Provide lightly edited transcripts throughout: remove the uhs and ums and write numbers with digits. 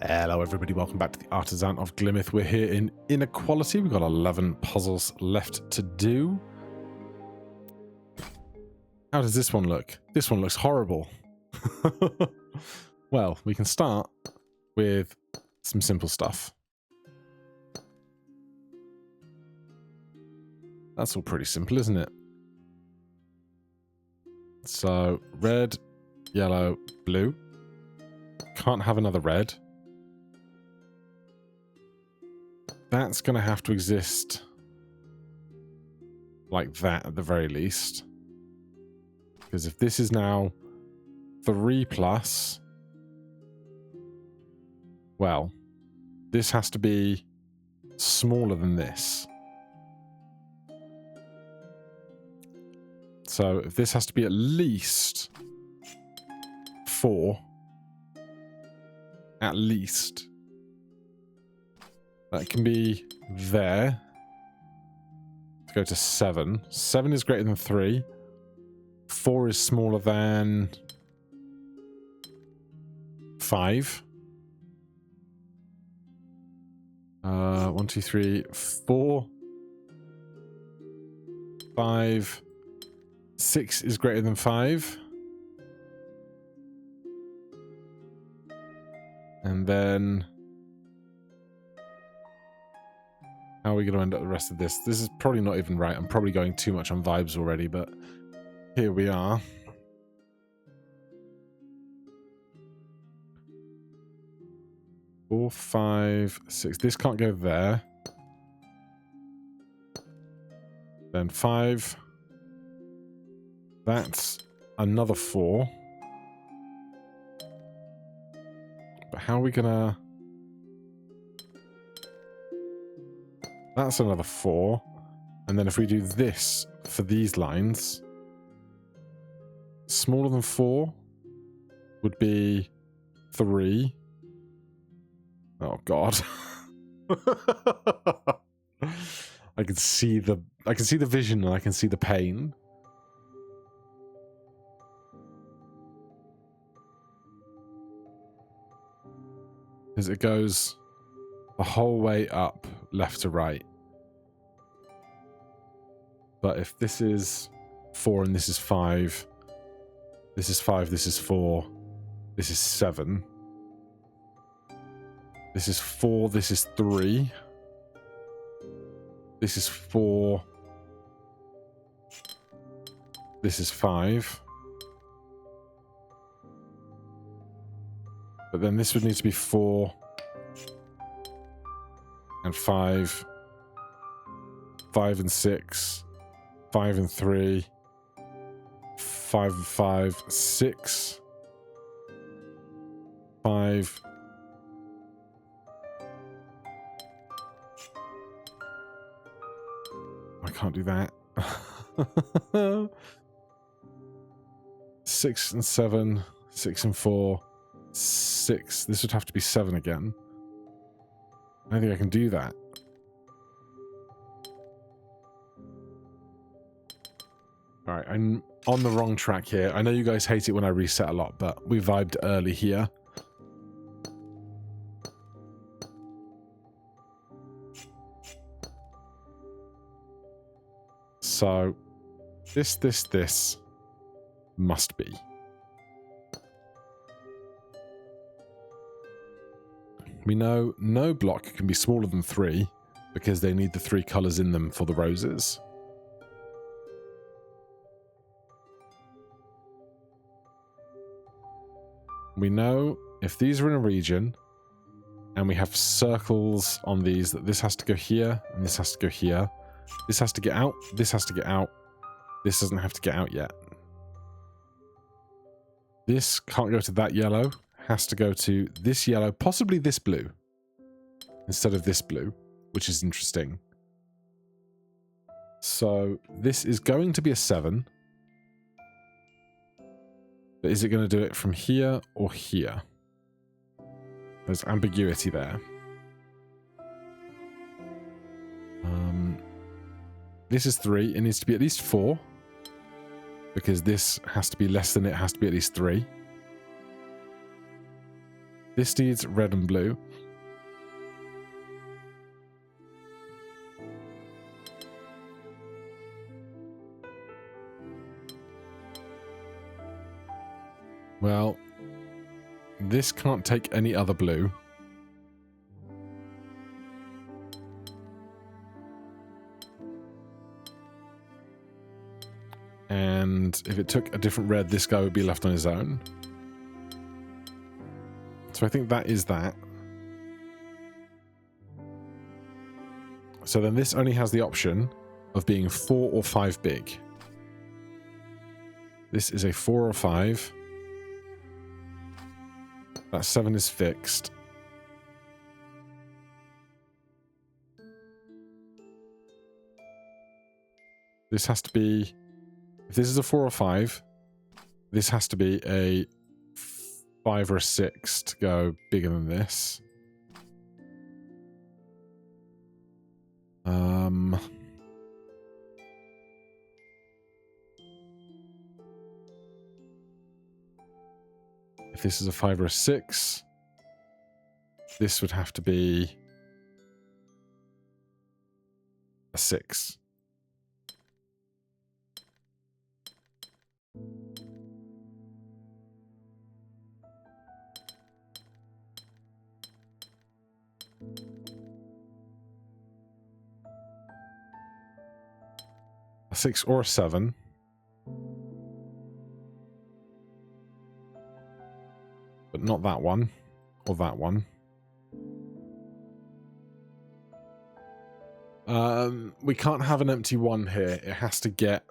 Hello everybody, welcome back to the Artisan of Glimmith. We're here in Inequality. We've got 11 puzzles left to do. How does this one look? This one looks horrible. Well, we can start with some simple stuff. That's all pretty simple, isn't it? So, red, yellow, blue. Can't have another red. That's going to have to exist like that at the very least. Because if this is now 3 plus, well, this has to be smaller than this. So if this has to be at least 4, at least. That can be there. Let's go to 7. 7 is greater than 3. 4 is smaller than 5. 1, 2, 3, 4. 5. 6 is greater than 5. And then how are we going to end up the rest of this? This is probably not even right. I'm probably going too much on vibes already, but here we are. Four, 5, 6. This can't go there. Then 5. That's another 4. But how are we gonna... That's another 4. And then if we do this for these lines, smaller than 4 would be 3. Oh god. I can see the vision and I can see the pain. As it goes the whole way up, left to right. But if this is 4 and this is 5, this is 5, this is 4, this is 7. This is 4, this is 3. This is 4. This is 5. But then this would need to be 4 and 5, 5 and 6, 5 and 3, 5 and 5, 6, 5. I can't do that. 6 and 7, 6 and 4. 6. This would have to be 7 again. I don't think I can do that. Alright, I'm on the wrong track here. I know you guys hate it when I reset a lot, but we vibed early here. So, this must be. We know no block can be smaller than 3 because they need the 3 colours in them for the roses. We know if these are in a region and we have circles on these, that this has to go here and this has to go here. This has to get out, this has to get out. This doesn't have to get out yet. This can't go to that yellow. Has to go to this yellow, possibly this blue, instead of this blue, which is interesting. So this is going to be a 7. But is it going to do it from here or here? There's ambiguity there. This is 3. It needs to be at least 4. Because this has to be less than it has to be at least 3. This needs red and blue. Well, this can't take any other blue. And if it took a different red, this guy would be left on his own. So I think that is that. So then this only has the option of being 4 or 5 big. This is a 4 or 5. That 7 is fixed. This has to be... If this is a 4 or 5, this has to be a 5 or a 6 to go bigger than this. If this is a 5 or a 6, this would have to be a 6. A 6 or a 7. But not that one. Or that one. We can't have an empty 1 here. It has to get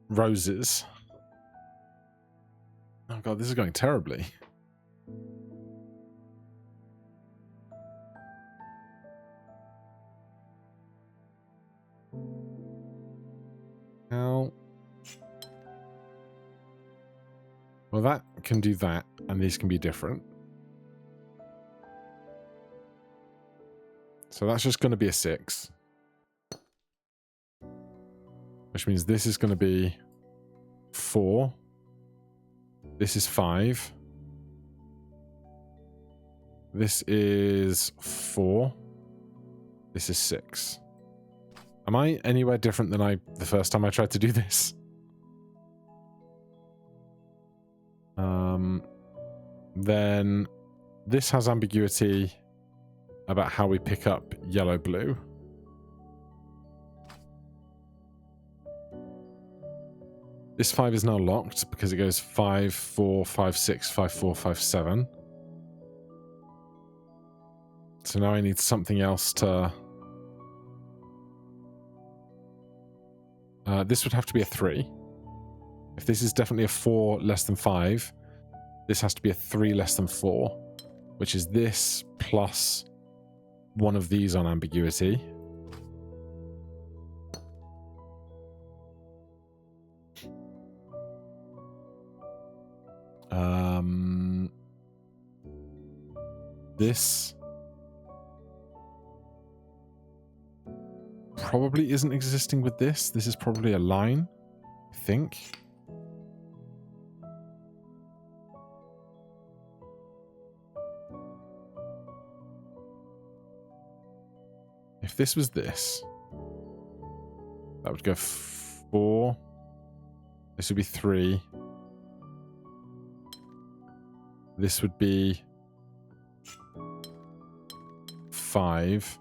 roses. Oh god, this is going terribly. How? Well, that can do that, and these can be different. So that's just going to be a 6. Which means this is going to be 4. This is 5. This is 4. This is 6. Am I anywhere different than the first time I tried to do this? Then this has ambiguity about how we pick up yellow-blue. This 5 is now locked because it goes 5, 4, 5, 6, 5, 4, 5, 7. So now I need something else to... this would have to be a 3. If this is definitely a 4 less than 5, this has to be a 3 less than 4, which is this plus one of these on ambiguity. This probably isn't existing with this. This is probably a line, I think. If this was this, that would go 4. This would be 3. This would be 5.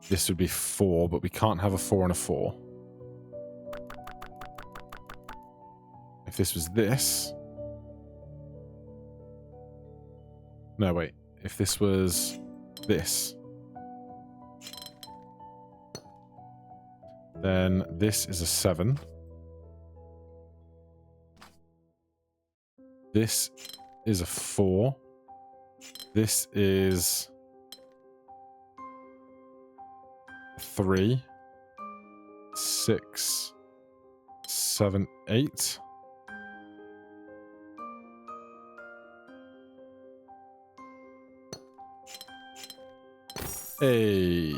This would be 4, but we can't have a 4 and a 4. If this was this... No, wait. If this was this... Then this is a 7. This is a 4. This is 3, 6, 7, 8. Hey.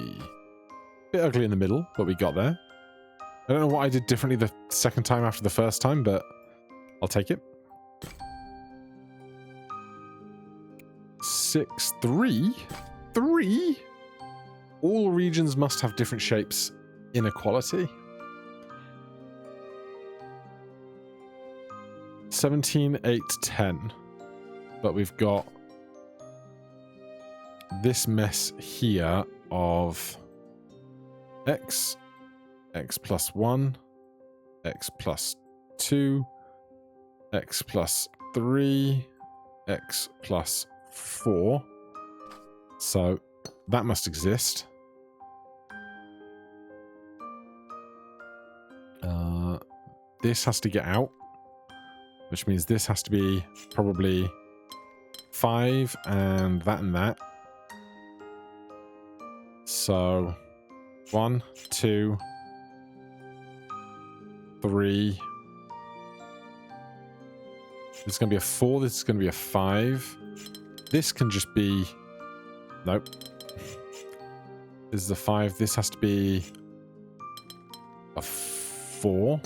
Bit ugly in the middle, but we got there. I don't know what I did differently the second time after the first time, but I'll take it. 6, 3. 3? All regions must have different shapes. Inequality. 17, 8, 10. But we've got this mess here of x, x plus 1, x plus 2, x plus 3, x plus 4. So that must exist. This has to get out, which means this has to be probably 5 and that. So 1, 2, 3. This is going to be a 4. This is going to be a 5. This can just be... Nope. This is a 5. This has to be a 4.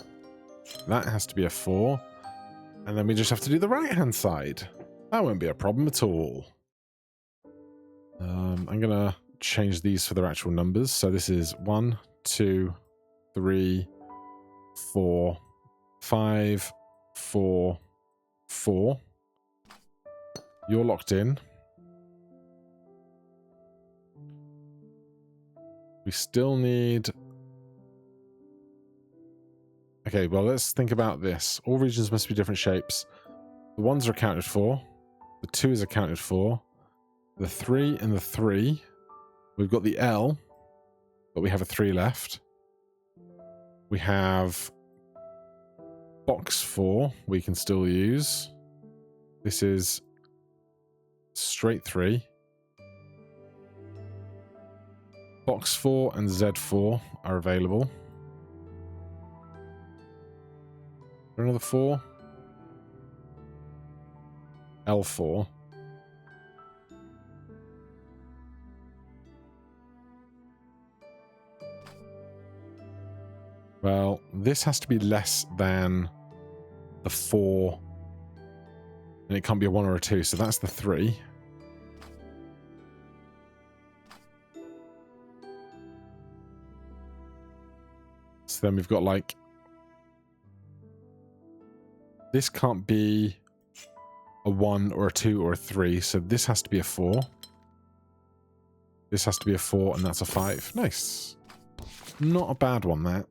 That has to be a 4. And then we just have to do the right-hand side. That won't be a problem at all. I'm going to change these for their actual numbers. So this is 1, 2, 3, 4, 5, 4, 4. You're locked in. We still need... Okay, well, let's think about this. All regions must be different shapes. The 1s are accounted for. The 2 is accounted for. The 3 and the 3. We've got the L, but we have a 3 left. We have box 4 we can still use. This is straight 3. Box 4 and Z4 are available. Another 4. L4. Well, this has to be less than the 4. And it can't be a 1 or a 2, so that's the 3. So then we've got like... This can't be a 1 or a 2 or a 3, so this has to be a 4. This has to be a 4, and that's a 5. Nice. Not a bad one, that.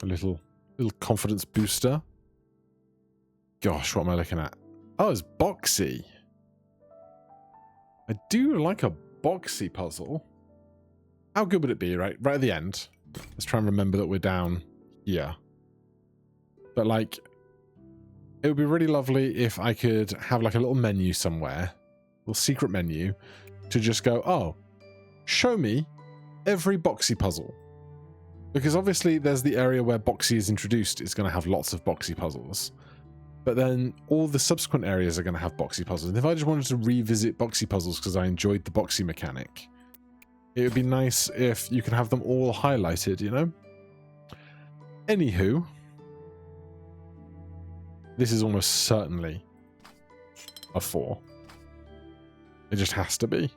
A little confidence booster. Gosh, what am I looking at? Oh, it's Boxy. I do like a Boxy puzzle. How good would it be, right at the end? Let's try and remember that we're down here. But, like, it would be really lovely if I could have, like, a little menu somewhere, a little secret menu, to just go, oh, show me every Boxy puzzle. Because obviously there's the area where Boxy is introduced. It's going to have lots of Boxy puzzles. But then all the subsequent areas are going to have Boxy puzzles. And if I just wanted to revisit Boxy puzzles because I enjoyed the Boxy mechanic, it would be nice if you can have them all highlighted, you know? Anywho... This is almost certainly a 4. It just has to be.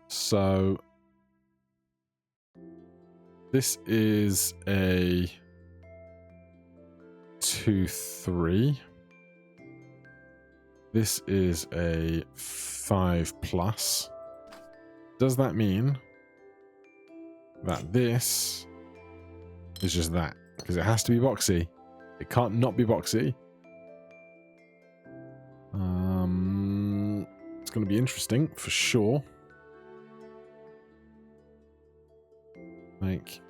So this is a 2, 3. This is a 5 plus. Does that mean that this is just that? Because it has to be Boxy. It can't not be Boxy. It's going to be interesting for sure. Like,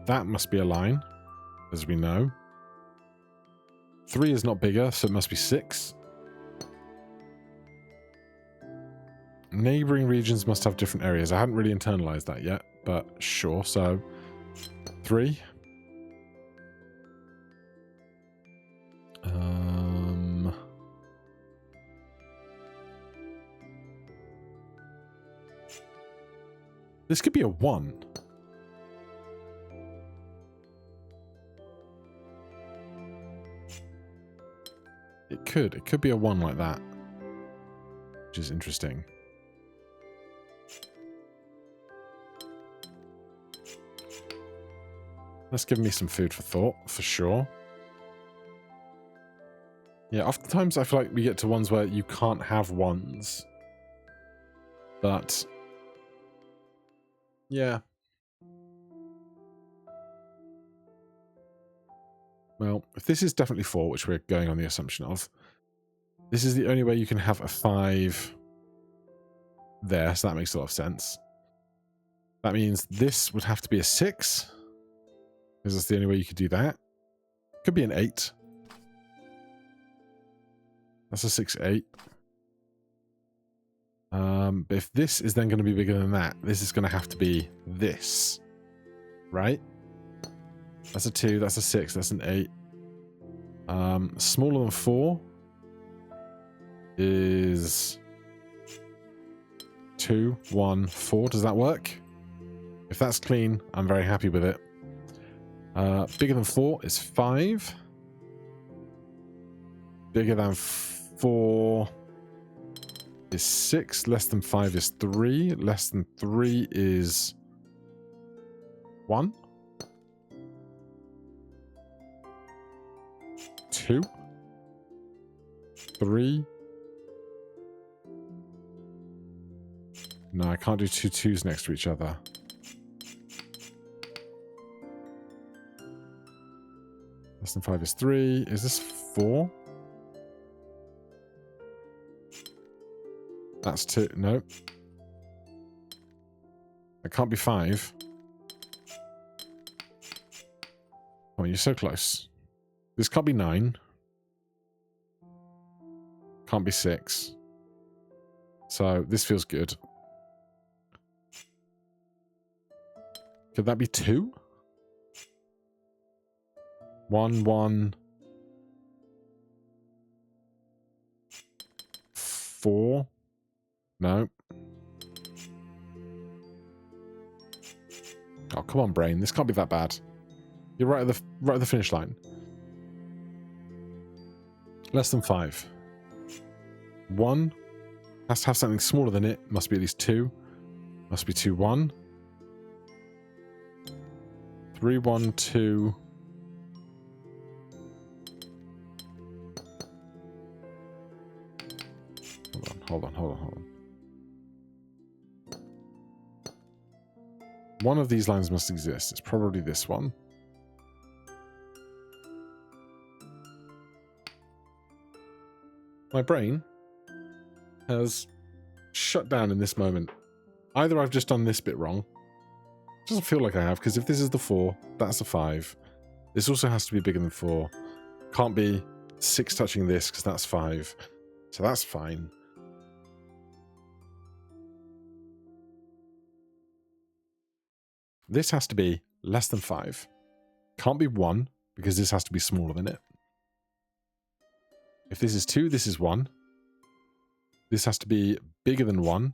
that must be a line, as we know. 3 is not bigger, so it must be 6. Neighboring regions must have different areas. I hadn't really internalized that yet, but sure. So 3. This could be a 1. It could be a 1 like that, which is interesting. That's given me some food for thought, for sure. Yeah, oftentimes I feel like we get to ones where you can't have 1s. But, yeah. Well, if this is definitely 4, which we're going on the assumption of, this is the only way you can have a 5 there, so that makes a lot of sense. That means this would have to be a 6, because that's the only way you could do that. Could be an 8. That's a 6, 8. But if this is then going to be bigger than that, this is going to have to be this, right? That's a 2, that's a 6, that's an 8. Smaller than 4 is 2, 1, 4. Does that work? If that's clean, I'm very happy with it. Bigger than 4 is 5. Bigger than 4 is 6. Less than 5 is 3. Less than 3 is 1. 2. 3. No, I can't do 2 2s next to each other. Less than 5 is 3. Is this 4? That's 2. No. That can't be 5. Oh, you're so close. This can't be 9. Can't be 6. So this feels good. Could that be 2? 1, 1, 4. No. Oh, come on, brain. This can't be that bad. You're right at the finish line. Less than 5. 1 has to have something smaller than it. Must be at least 2. Must be 2, 1. 3, 1, 2. Hold on. One of these lines must exist. It's probably this one. My brain has shut down in this moment. Either I've just done this bit wrong. It doesn't feel like I have, because if this is the 4, that's a 5. This also has to be bigger than 4. Can't be 6 touching this, because that's 5. So that's fine. This has to be less than 5. Can't be 1, because this has to be smaller than it. If this is 2, this is 1. This has to be bigger than 1.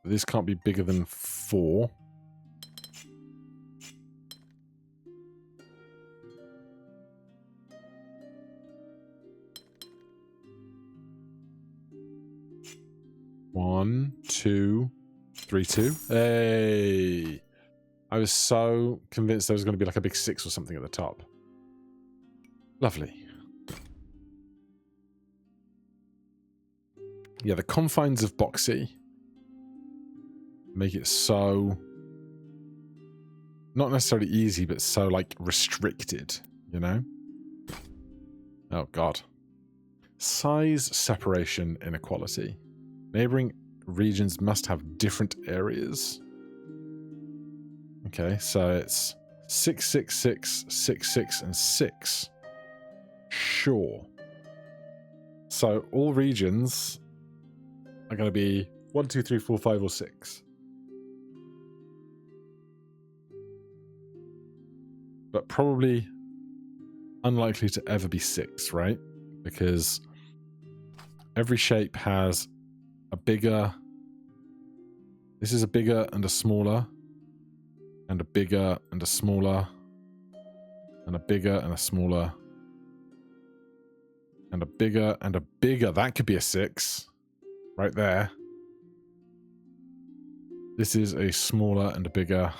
This can't be bigger than 4. One, 2, 3, 2. Hey! I was so convinced there was going to be like a big 6 or something at the top. Lovely. Yeah, the confines of Boxy make it so... not necessarily easy, but so, like, restricted, you know? Oh, God. Size, separation, inequality. Neighboring regions must have different areas. Okay, so it's 6, 6, 6, 6, 6, and 6. Sure. So all regions are going to be 1, 2, 3, 4, 5, or 6. But probably unlikely to ever be 6, right? Because every shape has a bigger This is a bigger and a smaller. And a bigger and a smaller. And a bigger and a smaller. And a bigger and a bigger. That could be a 6. Right there. This is a smaller and a bigger.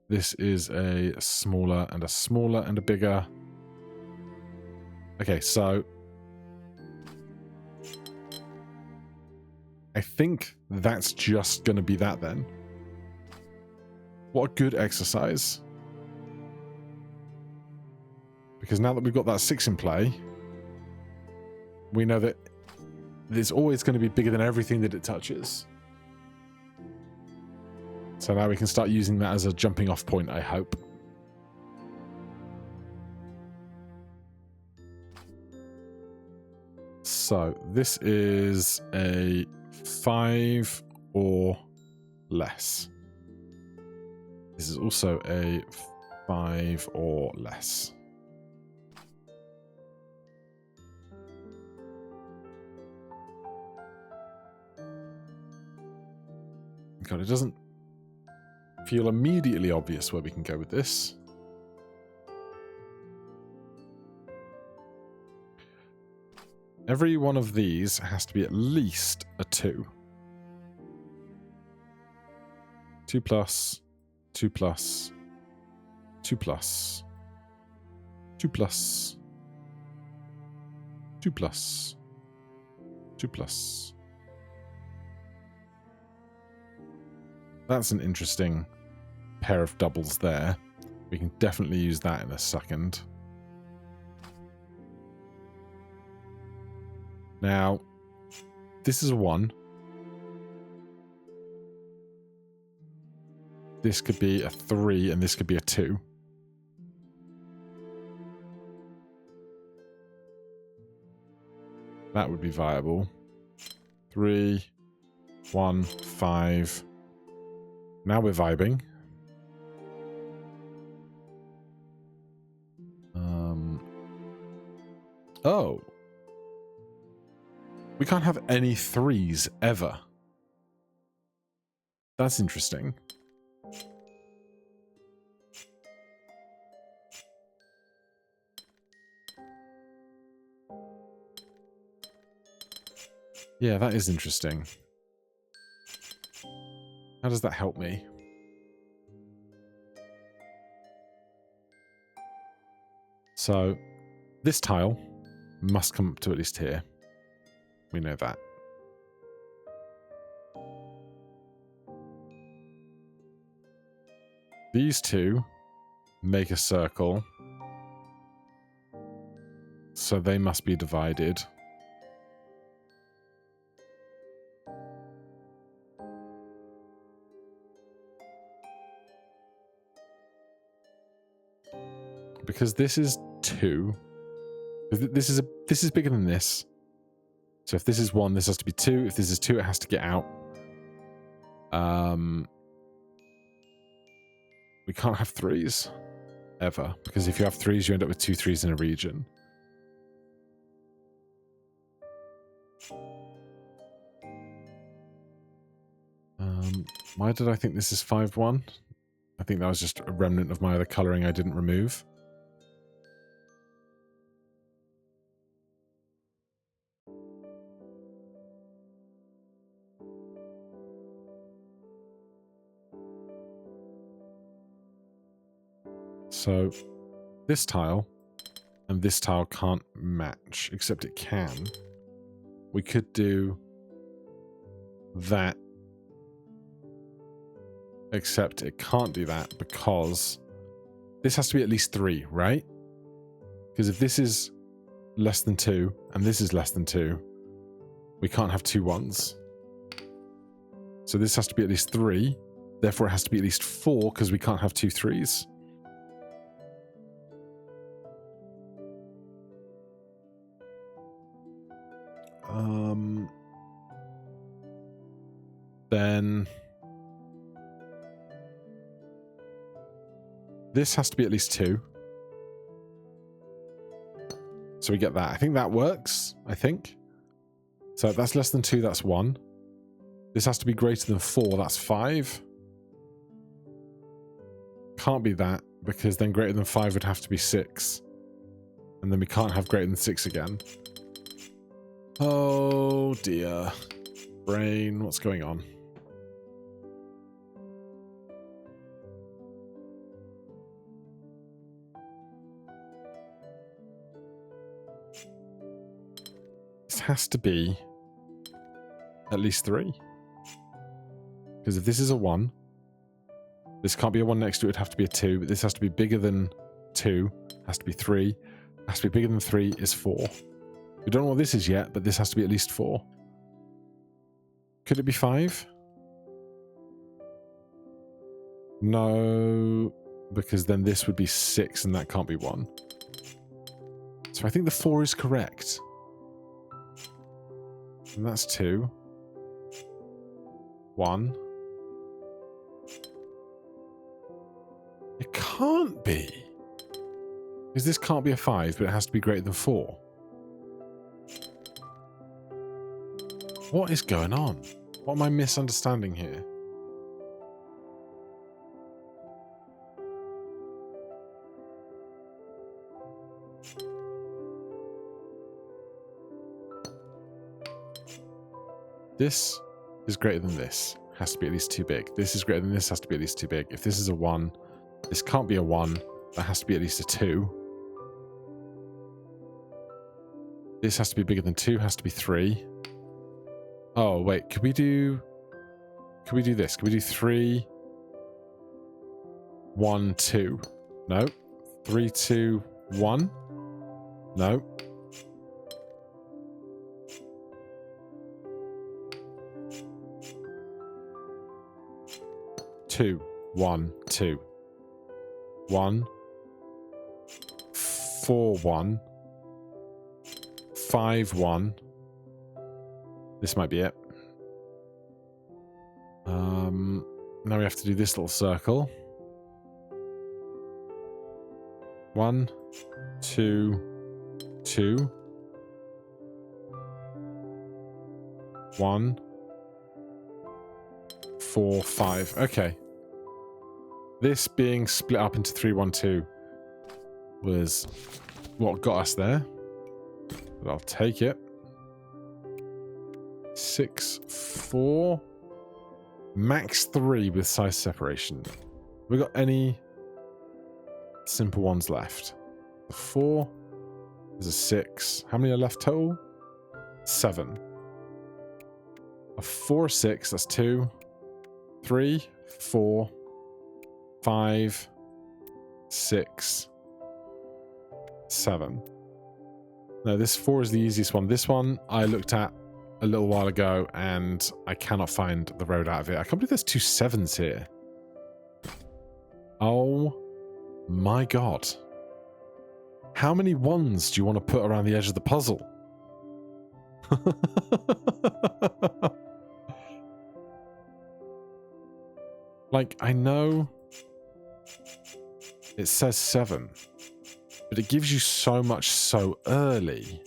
This is a smaller and a bigger. Okay, so I think that's just going to be that then. What a good exercise. Because now that we've got that 6 in play, we know that it's always going to be bigger than everything that it touches. So now we can start using that as a jumping off point, I hope. So this is a 5 or less. This is also a 5 or less. God, it doesn't feel immediately obvious where we can go with this. Every one of these has to be at least a 2. 2 plus, 2 plus, 2 plus, 2 plus, 2 plus, 2 plus. That's an interesting pair of doubles there. We can definitely use that in a second. Now, this is a 1. This could be a 3 and this could be a 2. That would be viable. 3, 1, 5. Now we're vibing. Oh. We can't have any 3s ever. That's interesting. Yeah, that is interesting. How does that help me? So, this tile must come up to at least here. We know that. These two make a circle. So they must be divided. Because this is 2. This is bigger than this. So if this is 1, this has to be 2. If this is 2, it has to get out. We can't have 3s. Ever. Because if you have 3s, you end up with 2 3s in a region. Why did I think this is 5-1? I think that was just a remnant of my other colouring I didn't remove. So, this tile and this tile can't match, except it can. We could do that, except it can't do that because this has to be at least 3, right? Because if this is less than 2 and this is less than 2, we can't have 2 1s. So this has to be at least 3, therefore it has to be at least 4 because we can't have 2 3s. Then this has to be at least 2. So we get that. I think that works. I think. So if that's less than 2, that's 1. This has to be greater than 4. That's 5. Can't be that, because then greater than 5 would have to be 6. And then we can't have greater than 6 again. Oh dear. Brain, what's going on? This has to be at least 3. Because if this is a 1, this can't be a 1 next to it, it'd have to be a 2, but this has to be bigger than 2, has to be 3, has to be bigger than 3 is 4. We don't know what this is yet, but this has to be at least 4. Could it be 5? No, because then this would be 6 and that can't be 1. So I think the 4 is correct. And that's 2. 1. It can't be. Because this can't be a 5, but it has to be greater than 4. What is going on? What am I misunderstanding here? This is greater than this. Has to be at least too big. This is greater than this. Has to be at least too big. If this is a 1, this can't be a 1. That has to be at least a 2. This has to be bigger than 2. Has to be 3. Oh, wait. Could we do this? Could we do 3, 1, 2? No. 3, 2, 1? No. Two, 1, 2. 1, 4, 1. 5, 1. This might be it. Now we have to do this little circle. 1, 2, 2. 1, 4, 5. Okay. This being split up into 3, 1, 2 was what got us there. But I'll take it. 6, 4. Max 3 with size separation. We got any simple ones left? A 4. There's a 6. How many are left total? 7. A 4, 6. That's 2. 3, 4. 5. 6. 7. No, this 4 is the easiest one. This one I looked at a little while ago and I cannot find the road out of it. I can't believe there's 2 7s here. Oh my god. How many 1s do you want to put around the edge of the puzzle? Like, I know it says 7, but it gives you so much so early.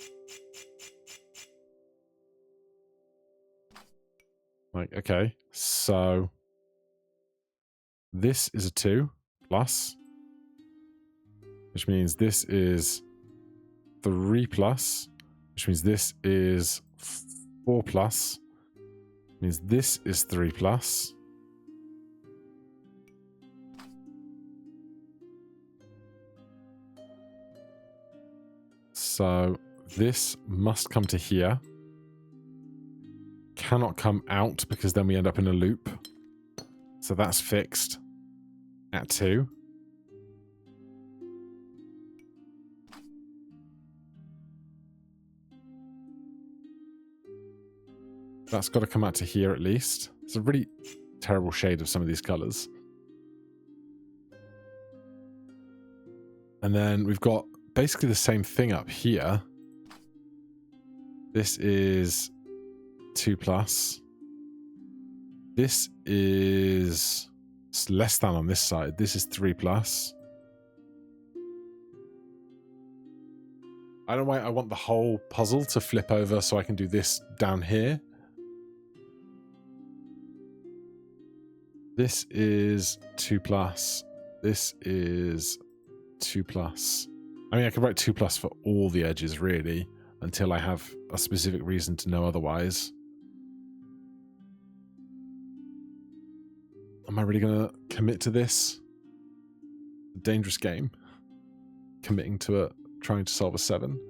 Like, okay, so this is a 2 plus, which means this is 3 plus, which means this is 4 plus, means this is 3 plus. So this must come to here. Cannot come out because then we end up in a loop. So that's fixed at 2. That's got to come out to here at least. It's a really terrible shade of some of these colors. And then we've got basically the same thing up here. This is 2 plus. This is less than on this side. This is 3 plus. I don't know why I want the whole puzzle to flip over so I can do this down here. This is 2+. This is 2+. I mean, I could write 2+ for all the edges, really, until I have a specific reason to know otherwise. Am I really going to commit to this? A dangerous game. Committing to trying to solve a 7.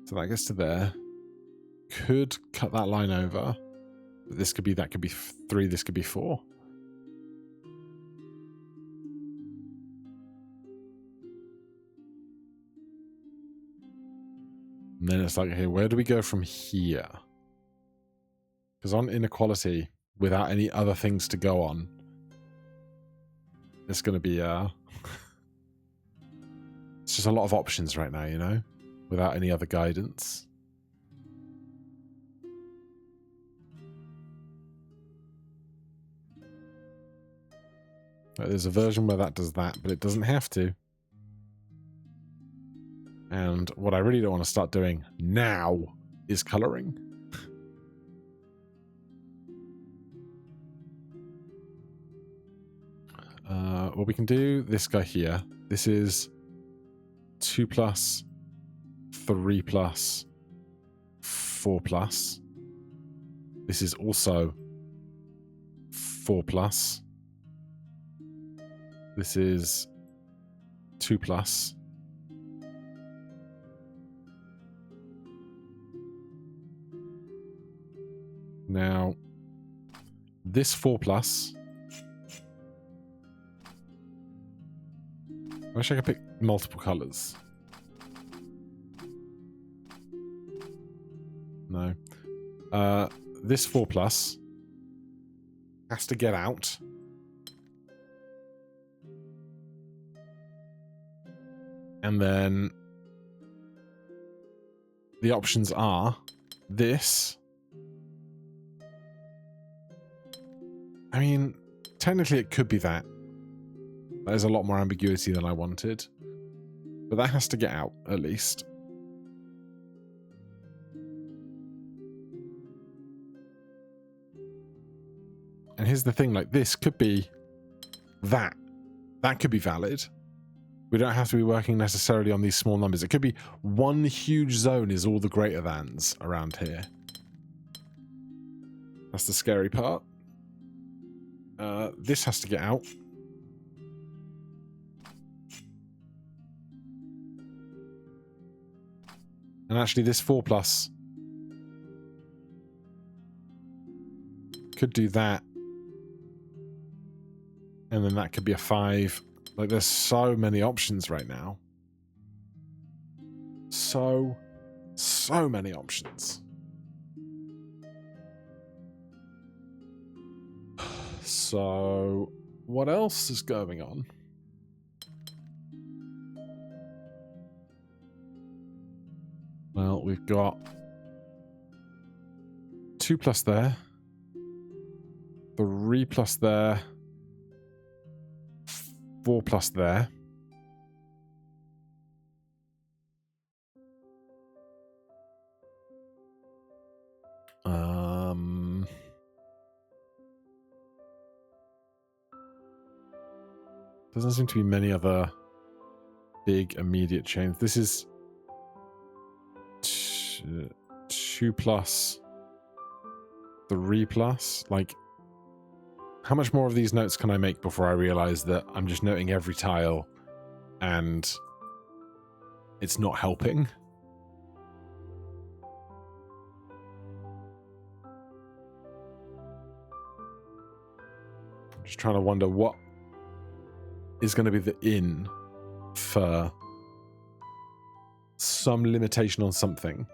So that gets to there. Could cut that line over. This could be, that could be 3, this could be 4. And then it's like, okay, where do we go from here? Because on Inequality, without any other things to go on, it's going to be, it's just a lot of options right now, you know, without any other guidance. Like, there's a version where that does that, but it doesn't have to. And what I really don't want to start doing now is colouring. Well, we can do this guy here. This is 2+, 3+, 4+. This is also 4+. This is 2+. Now, this 4+. I wish I could pick multiple colours. No. This 4+ has to get out. And then the options are this. I mean, technically it could be that. There's a lot more ambiguity than I wanted. But that has to get out, at least. And here's the thing, like, this could be that. That could be valid. We don't have to be working necessarily on these small numbers. It could be one huge zone is all the greater thans around here. That's the scary part. This has to get out. And actually this 4+ could do that. And then that could be a 5. Like, there's so many options right now. So many options. So, what else is going on? Well, we've got 2+ there, 3+ there, 4+ there. Doesn't seem to be many other big immediate chains. This is 2+, 3+. Like, how much more of these notes can I make before I realize that I'm just noting every tile and it's not helping? I'm just trying to wonder what is going to be the in for some limitation on something.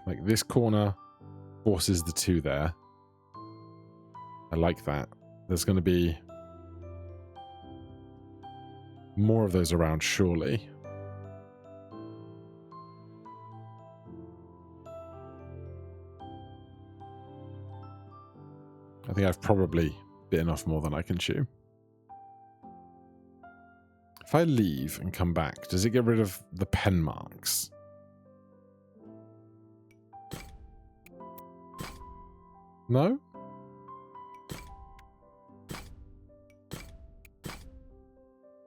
Like, this corner forces the 2 there. I like that. There's going to be more of those around, surely. I think I've probably bitten off more than I can chew. If I leave and come back, does it get rid of the pen marks? No?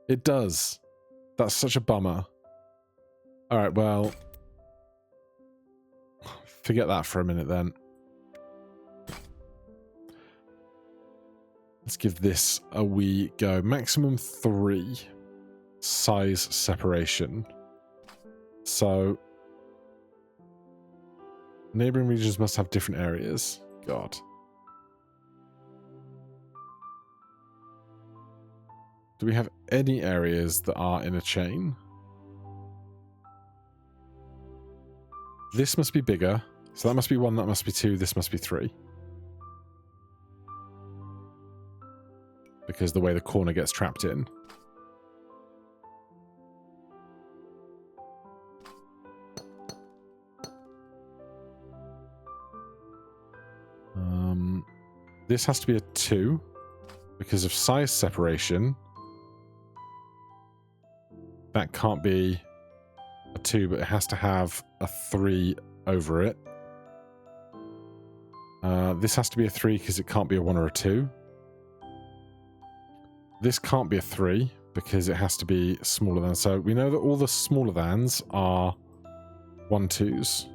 It does. That's such a bummer. Alright, well... forget that for a minute then. Let's give this a wee go. Maximum 3 size separation. So... neighbouring regions must have different areas. God. Do we have any areas that are in a chain? This must be bigger. So that must be 1, that must be 2, this must be 3. Because the way the corner gets trapped in. This has to be a 2 because of size separation. That can't be a 2, but it has to have a 3 over it. This has to be a 3 because it can't be a 1 or a 2. This can't be a 3 because it has to be smaller than. So we know that all the smaller thans are 1, 2s.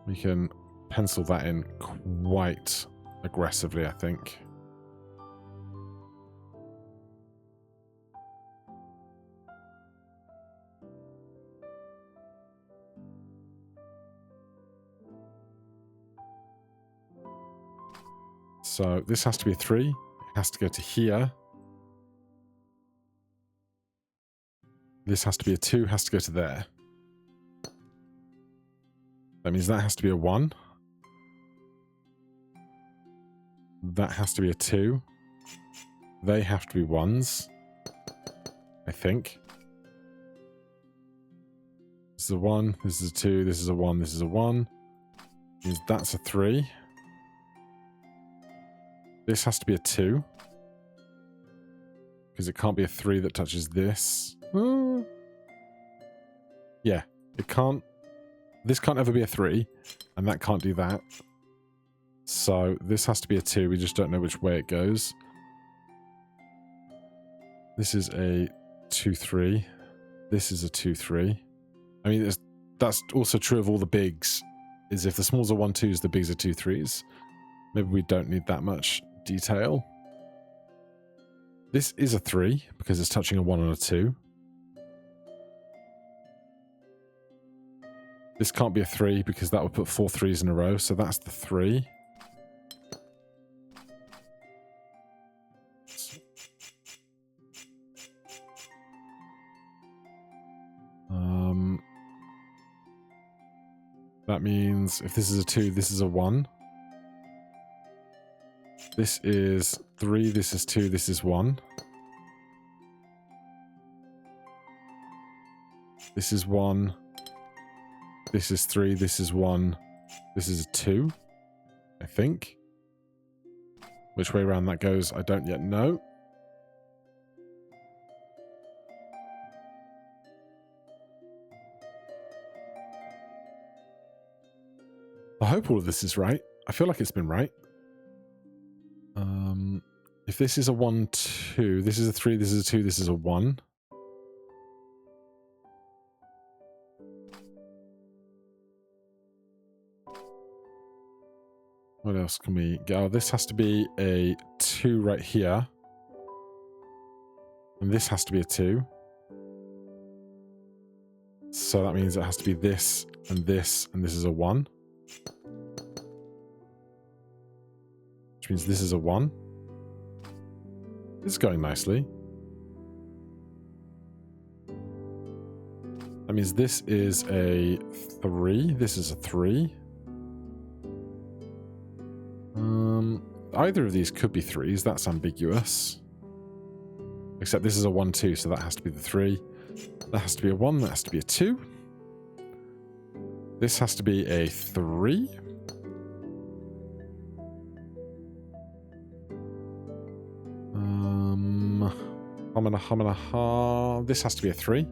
We can pencil that in quite aggressively, I think. So this has to be a 3. It has to go to here. This has to be a 2, has to go to there. That means that has to be a 1. That has to be a 2. They have to be 1s. I think. This is a 1, this is a 2, this is a 1, this is a 1. Means that's a 3. This has to be a 2. Because it can't be a 3 that touches this. Yeah, it can't. This can't ever be a 3, and that can't do that. So this has to be a 2, we just don't know which way it goes. This is a 2, 3. This is a 2, 3. I mean, that's also true of all the bigs, is if the smalls are 1, 2s, the bigs are 2, 3s. Maybe we don't need that much detail. This is a 3, because it's touching a 1 and a 2. This can't be a 3 because that would put 4 3s in a row, so that's the 3. That means if this is a 2, this is a 1. This is 3, this is 2, this is 1. This is 1. This is 3, this is 1, this is a 2, I think. Which way around that goes, I don't yet know. I hope all of this is right. I feel like it's been right. If this is a 1, 2, this is a 3, this is a 2, this is a 1. What else can we get? Oh, this has to be a 2 right here. And this has to be a 2. So that means it has to be this, and this is a 1. Which means this is a 1. This is going nicely. That means this is a 3. This is a 3. Either of these could be 3s. That's ambiguous. Except this is a 1, 2, so that has to be the 3. That has to be a 1. That has to be a 2. This has to be a 3. This has to be a 3.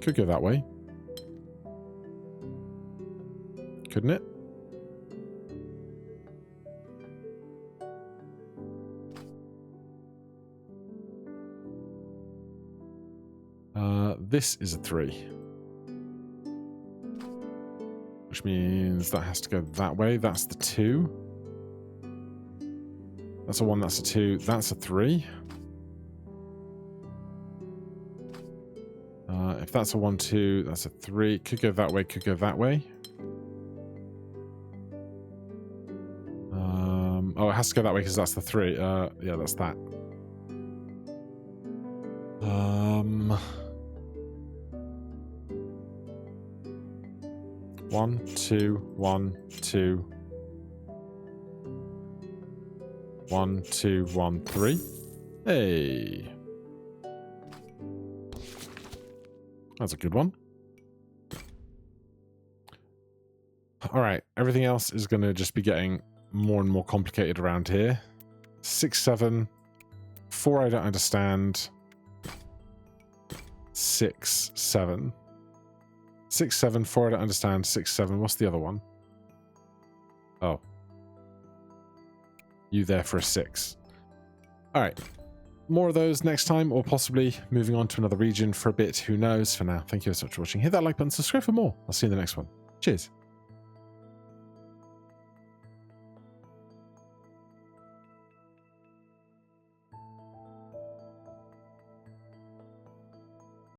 Could go that way. Couldn't it? This is a 3. Which means that has to go that way. That's the 2. That's a 1, that's a 2, that's a 3. If that's a 1, 2, that's a 3. Could go that way, could go that way. Oh, it has to go that way because that's the 3. Yeah, that's that. 1, 2, 1, 2. 1, 2, 1, 3. Hey. That's a good one. Alright, everything else is going to just be getting more and more complicated around here. 6, 7. 4 I don't understand. 6, 7. 6, 7. 4 I don't understand. 6, 7. What's the other one? Oh. You there for a 6. Alright. More of those next time, or possibly moving on to another region for a bit. Who knows? For now, thank you so much for watching. Hit that like button, subscribe for more. I'll see you in the next one. Cheers.